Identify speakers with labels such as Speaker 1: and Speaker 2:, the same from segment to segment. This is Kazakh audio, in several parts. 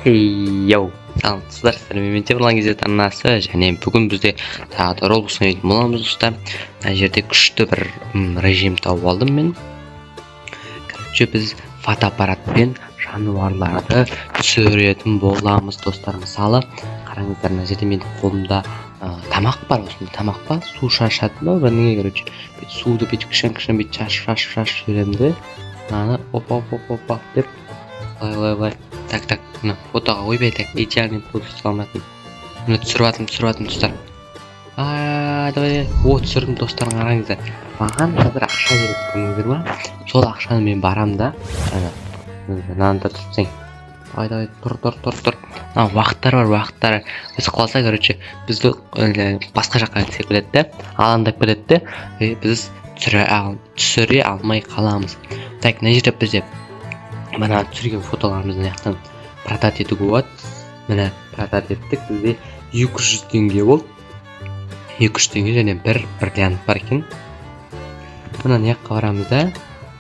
Speaker 1: Йоу, саламатсыздар, сәлеметсіздер ме? Ұрлан кезет арнасы, және бүгін бізде тағы да Roblox ойнайтын боламыз достар. Мына жерде күшті бір режим тауып алдым мен. Короче, біз фотоаппаратпен жануарларды түсіретін боламыз достар. Мысалы, қараңыздар, мына жерде менің қолымда тамақ бар, осында тамақ бар, су шашады ма, бірдеңе, короче. Суды бүйтіп кішкене бүйтіп шашып жіберемін де, аны опа деп лай. Так, мына фотоға ойбай, так, идеальный фото салматын. Мына түсіріп достар. Давай, түсірдім достар, қараңыздар. Маған қазір ақша береді, көрдіңіздер ма? Сол ақшаны мен барам да, мынаны да тұрсаң. Давай, тұр. Уақыттар бар. Біз қалса, короче, бізді басқа жаққа кетсек біледі де, алаңдап келеді де, біз түсіре алмай қаламыз. Так, мына жерде бізде мына түсірген фотоларымызды яқтан продать етуге болады. Міне продать еттік, бізде 200 теңге болды. 200 теңге және бір бриллиант бар екен. Мына жаққа барамыз да,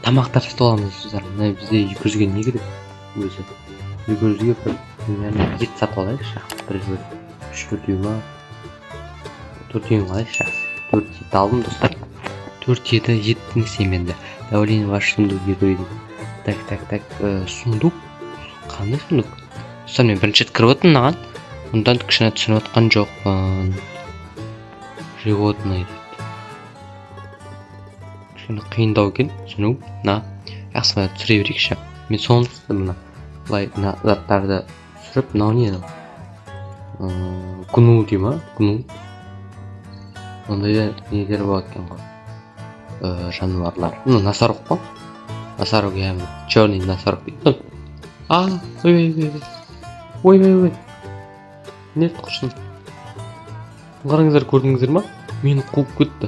Speaker 1: тамақтар сатып аламыз достар. Мына бізде 200-ге не керек? Өзі 200-ге бір ет сатып алайықшы. Бір 3-4 дүйім 4 дүйім алайықшы. 4 ет алдым достар. 4 еті еттің семенді. Давление ваш сундук етуді. Так, сундук? Қандай сундук? Достар, мен бірінші кіріп өттім мынаған. Мұндан кішіне түсініп отқан жоқпын. Животное дейді. Кішіне қиындау екен түсіну. Жақсы мына түсіре берейікші. Мен соны түсіндім мына. Былай мына заттарды түсіріп, мынау не еді? Гну дей ма? Гну. Ондай нелер болады екен ғой. Жануарлар. Носорог қой. Носорог, я черный носорог дейді. Ой. Не құрсын? Қараңыздар, көрдіңіздер ма? Мені қуып кетті.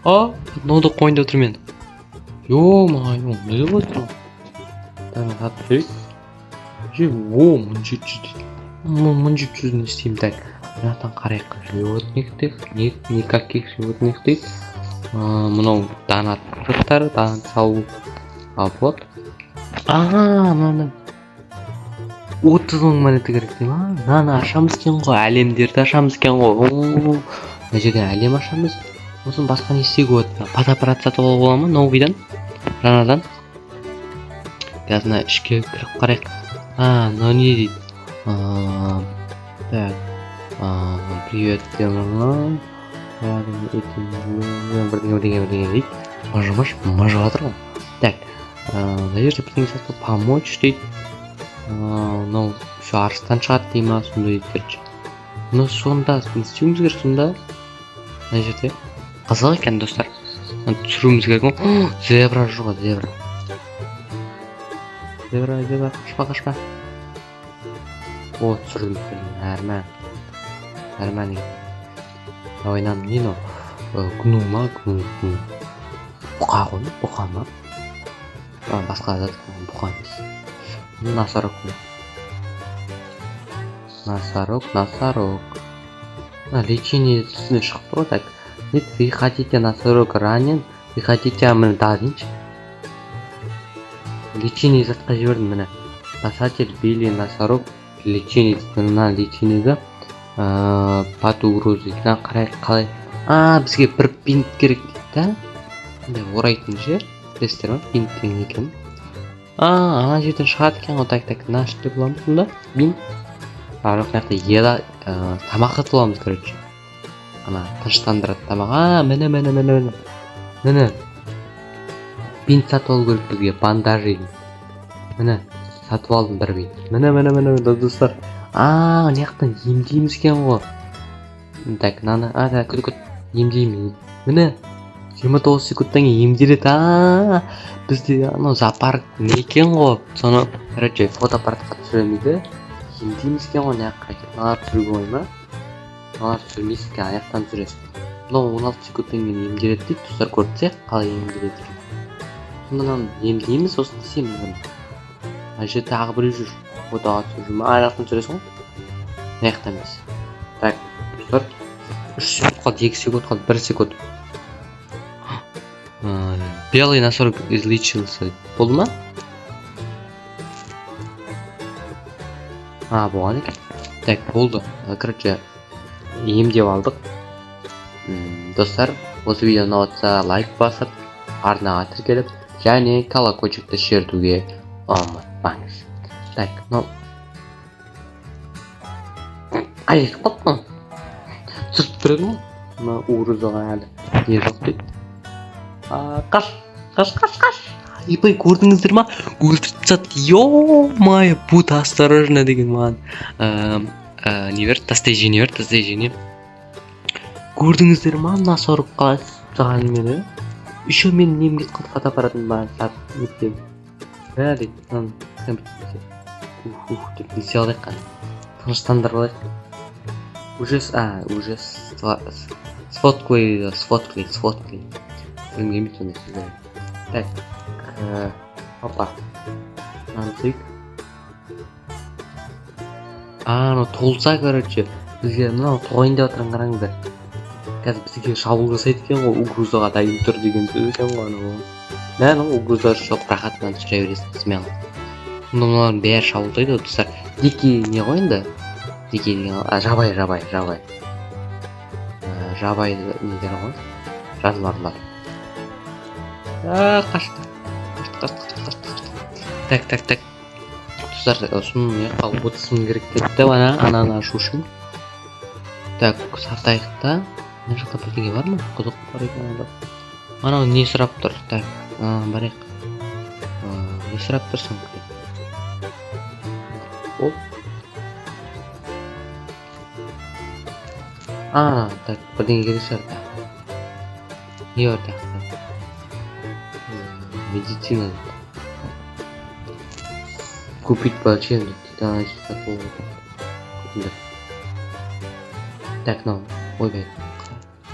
Speaker 1: Мынауды қойында отыр мен. Ё-май-ё, не болады? Таңы сатып жүрейік. 1700 дейді. 1700 не істеймін, так. Мынақтан қарайық. Животных дейді. Никаких животных дейді. Мынау донат салу. Вот. Мынаны 30 мың монета керек дейм, мынаны ашамыз кен ғой, әлемдерді ашамыз кен ғой. Мына жерден әлем ашамыз. Осын басқа не істеуге болады? Фотоаппарат сатып алуға бола ма? Новыйдан, жаңадан. Қазір ішке кіріп қарайық. Мынау не дейді? Так. Привет, демон. Бірдеңе дейді. Мыжып жатыр ғой. Так. Мына жерде бірдеңе сатып помочь дейді. Мынау арыстан шығады дей ма, сондай дейді. Сонда не істеуіміз керек сонда? Мына жерде қызық екен достар. Түсіруіміз керек ма? Зебра жоқ, зебра. Қашпа. Түсірдім. Әрмән. Ойнан не но? Гну ма? Бұқа ғой, бұқа ма? Басқа зат бұқа емес. Носорог. Лечение түсіне шығып тұр, так. Нет, вы хотите носорог ранен, вы хотите дейінші. Лечение затқа жібердім, міне. Спасатель били носорог, лечение мына лечениеге под угрозой. Қалай? Бізге бір бинт керек дейді, да? Орайтын жер, білесіздер ма? Бинт деген екен. Ана жерден шығады екен ғой, так, наш деп боламыз мұнда, бинт. Жоқ, мынақты тамақ сатып аламыз, короче. Тыныштандырады тамақ. Міне. Бинт сатып алу керек бізге, бандажи. Міне, сатып алдым бір бинт. Міне, достар. Мынаяқтан емдейміз екен ғой. Так, мынаны, күт, емдеймін. Міне, 29 секундтан емделеді. Бізде зоопарк не екен ғой. Соны, короче, фотоаппаратқа түсіремейді. Емдейміз екен ғой, мынаяққа. Мыналар түсіруге ой ма? Мыналар түсірмейсіз екен, аяқтан түсіресіз. 16 секундтан кейін емделеді дейді, достар, көрсек қалай емделеді. Сондан емдейміз, сосын істейміз бұны. Әже тағы біреу жүр. Фотоға түсіріп ма? Аяқтан түсіресің ғой? Мынаяқтан емес. Так, достар, 3 секунд қалды, 2 секунд қалды, 1 секунд. Белый носорог излечился. Болды ма? болған екен. Так, болды. Короче, емдеп алдық. Достар, осы видео ұнап лайк басып, арнаға тіркеліп, және колокольчикті шертуге ұмытпаңыз. Так, ай, қотма. Сұрт тұрады ма? Урызыға әлі. Не жоқ дейді. Қаш. Ипай, көрдіңіздер ма? Өлтіріп тастады. Ё-май, будь осторожно деген маған. Не бер? Тастай жеңе. Көрдіңіздер ма? Мына ұрып қалай мені? Еще мен немге қылтқат апаратым бар. Сап, неткен. Дейді. Деп несе алайық қан. Тыныштандыр болайық. Уже сфоткай. Білмеймін сондай сөздер. Так. Опа. Нансик. Толса, короче. Бізге мынау тоғайын деп отырған қараңыздар. Қазір бізге шабуыл жасайды екен ғой, угрозаға дайын тұр деген сөз екен ғой анау. Мәні угроза жоқ, рахатынан жүре бересің смело. Мыналардың бәрі шабуылдайды ғой, достар. Дикий не ғой енді? Дикий деген жабай. Жабай недер ғой? Жануарлар. Қашты. Так. Достар, осыны отсын керек кетті ананы ашу үшін. Так, сатайық та. Мына жақта бірдеңе бар ма? Қызық бар екен анда. Анау не сұрап тұр? Так, барайық. Не сұрап тұрсың? Оп. Так, бірдеңе керек шығар. Не бар тақта? Медицина. Купить почем? Так,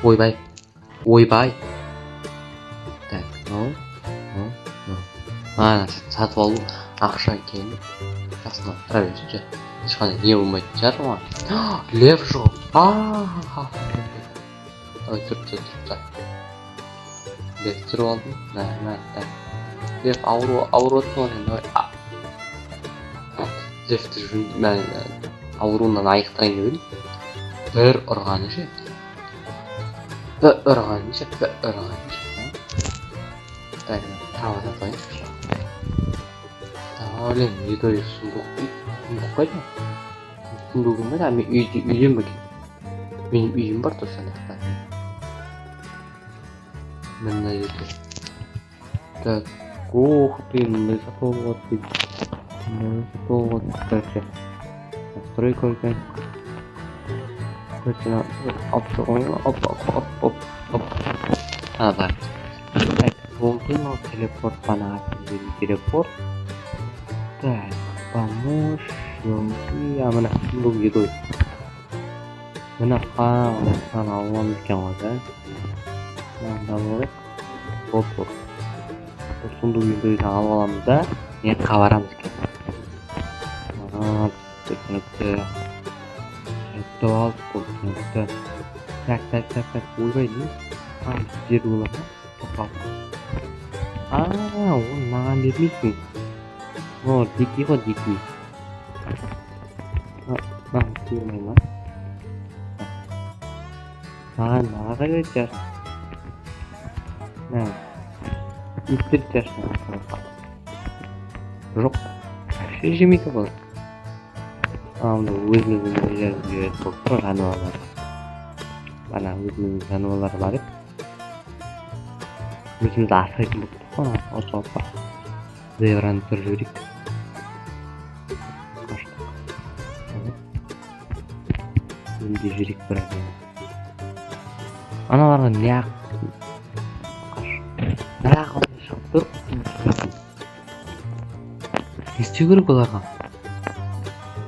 Speaker 1: ойбай. Так, сатып алу ақша екен. Жасына тұра берші. Ешқандай не болмайтын шығар ма? Лев жоқ. Ой, тұрды. Лев тұрып алдым. Лев ауырып отыр ма? Левті мен ауруынан айықтырайын деп едім. Bir ұрғаны ше. Так, тауада қойын. Блин, едой сұндық дейді. Сұндық қойды ма? Сұндығым ба? Мен үйден ба кетті? Менің үйім бар тұрса жақта. Мына жерде. Так, ух ты, мындай сатып алып дейді. Короче. Стройка екен. Короче, оп. Бар. Так, болды ма телепорт бана телепорт. Так, помощь, елки, мына бұл едой. Мына қан алуам екен ғой, да? Мына болайық. Оп. Сұндық едойды алып аламыз да, не қабарамыз екен. Түсінікті. Түсінікті. Так. Ойбай, не? Жер болады ма? Тоқал. Оны маған бермейсің. Дикий ғой, дикий. Маған бермей ма? Маған қайда жарсын? Иттер жарсын. Жоқ. Жемейді ғой. Өзіміздің жерімізге болып тұр жануарлар. Бана өзіміздің жануарлар бар еді. Өзімізді асырайтын болып тұр ғой. Опа. Зебраны тұрып жіберейік. Қаштық. Önde jirik bırakıyor. Analarga ne yaptın? Ne yaptın? Dur. Ne istiyor gerek olarga?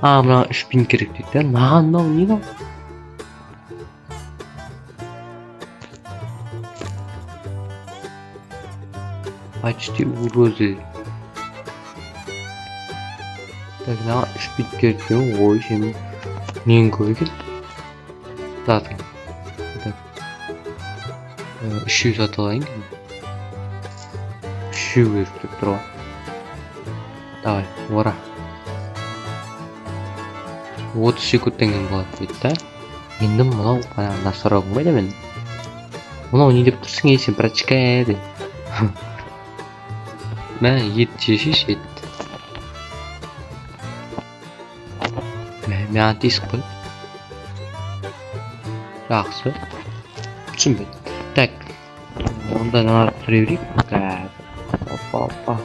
Speaker 1: Mına 3000 керек дейді. Маған мынау не мынау? Почти угрозы. Так, мына 3000 керек екен. Ой, сенің нең көп екен. Ладно. Так. 300 сатып алайын. 300 керек деп тұр ғой. Давай, ура. 30 секундтан кейін болады дейді да. Енді мынау насырауым қайда мен? Мынау не деп тұрсың ей сен прачка дейді. Мә ет жешеш ет. Мә тиісіп қой. Жақсы. Түсінбеді. Так. Онда нағар түсіре берейік. Опа.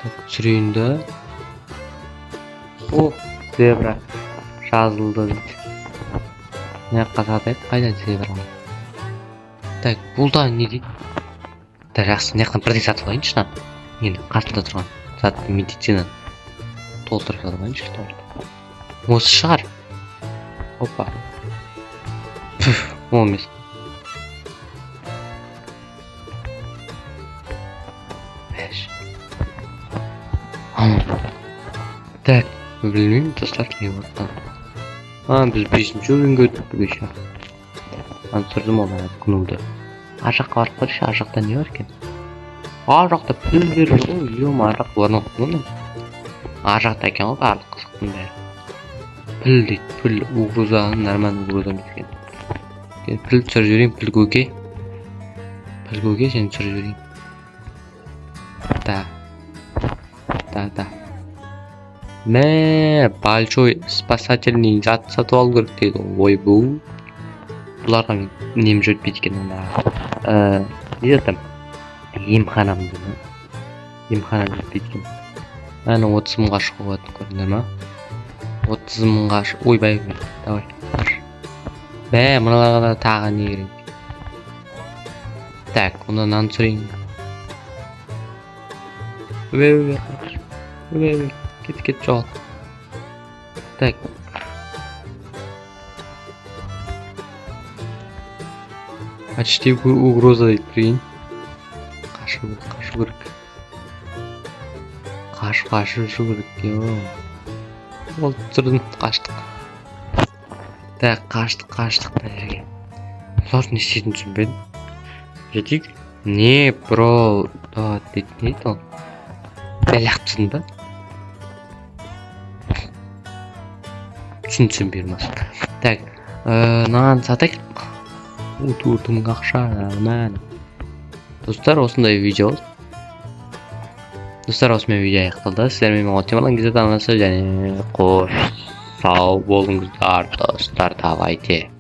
Speaker 1: Так, түсірейін да. О, зебра. Жазылды дейді. Не қатады еді? Қайда зебра? Так, бұл да не дейді? Да, жақсы, не қылып бірден сатып алайыншы на. Енді қасында тұрған зат медицина толтырып сатып алайыншы. Осы шығар. Опа. Ол емес. Так, білмеймін, достар не болған. Біз 5-ші өлеңге өттік бүгінше. Түсірдім олар күнімді. Ар жаққа барып көрші, ар жақта не бар екен? Ар жақта пілдер ғой, ем ар жақта орын оқыдым. Ар жақта екен ғой, барлық қызықтың бәрі. Піл дейді, піл уғрузағын, нормально уғрузам екен. Піл түсіріп жіберейін, піл көке. Піл көке, сені түсіріп жіберейін. Да. Мә, большой спасательный зат сатып алу керек дейді. Ой, бұл. Бұларға мен нем жетпейді екен онда. Не деді? Емханамды ма? Емханам жетпейді екен. Әні 30 мыңға шығу өтін көрдіңдер ма? 30 мыңға шығу. Ойбай, давай. Бә, мұналарға да тағы не керек? Так, онда нан түсірейін. Өбе. Кет жоғал. Так. Почти угроза дейді прикинь. Қашу керек. Қашу керек. Ол түсірдім, қаштық. Так, қаштық да жерге. Бұлар не істейтін түсінбедім. Жетейік. Не, бро, дейді не дейді ол? Бәл ақтысын ба? Түсінбеймін. Так, нан сатайық. Турдың ақша, мән. Достар, осындай видео. Достар, осымен видео аяқталды. Сіздермен оптималан кезде танысы және қош сау болыңыздар достар, давайте.